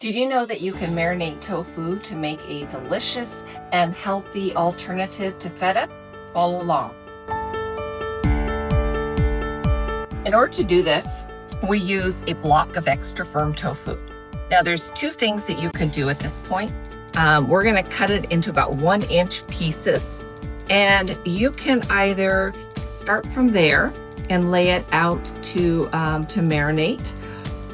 Did you know that you can marinate tofu to make a delicious and healthy alternative to feta? Follow along. In order to do this, we use a block of extra firm tofu. Now there's two things that you can do at this point. We're gonna cut it into about 1-inch pieces, and you can either start from there and lay it out to marinate,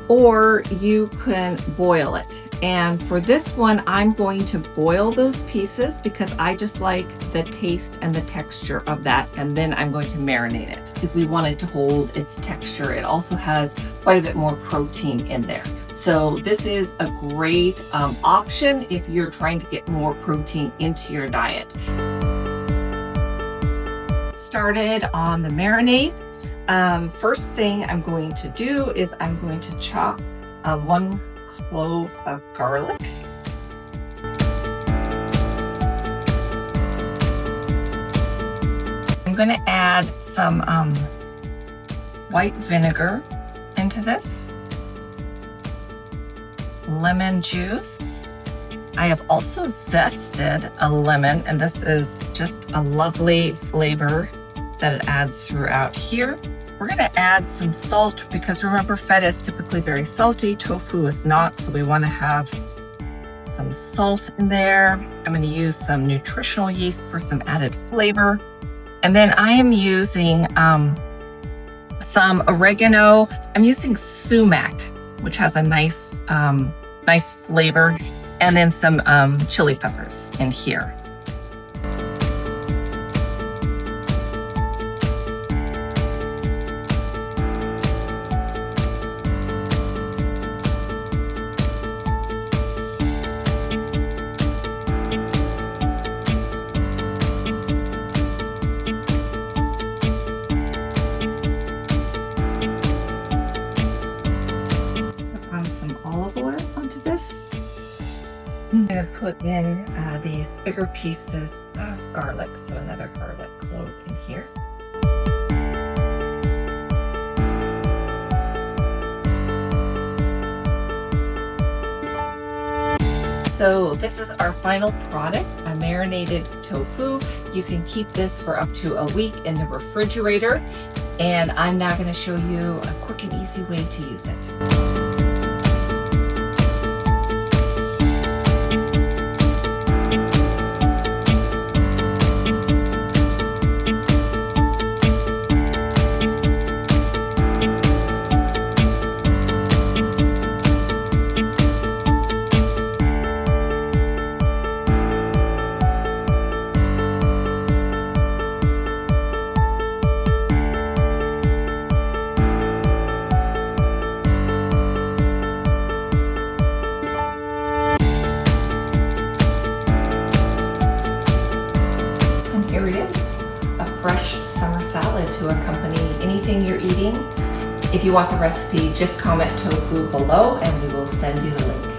or you can boil it. And for this one, I'm going to boil those pieces because I just like the taste and the texture of that. And then I'm going to marinate it because we want it to hold its texture. It also has quite a bit more protein in there. So this is a great option if you're trying to get more protein into your diet. Started on the marinade. First thing I'm going to do is I'm going to chop 1 clove of garlic. I'm going to add some white vinegar into this, lemon juice. I have also zested a lemon, and this is just a lovely flavor that it adds throughout here. We're gonna add some salt because remember, feta is typically very salty, tofu is not, so we wanna have some salt in there. I'm gonna use some nutritional yeast for some added flavor. And then I am using some oregano. I'm using sumac, which has a nice, nice flavor, and then some chili peppers in here. Some olive oil onto this. I'm going to put in these bigger pieces of garlic, so another garlic clove in here. So this is our final product, a marinated tofu. You can keep this for up to a week in the refrigerator, and I'm now going to show you a quick and easy way to use it. Here it is, a fresh summer salad to accompany anything you're eating. If you want the recipe, just comment tofu below and we will send you the link.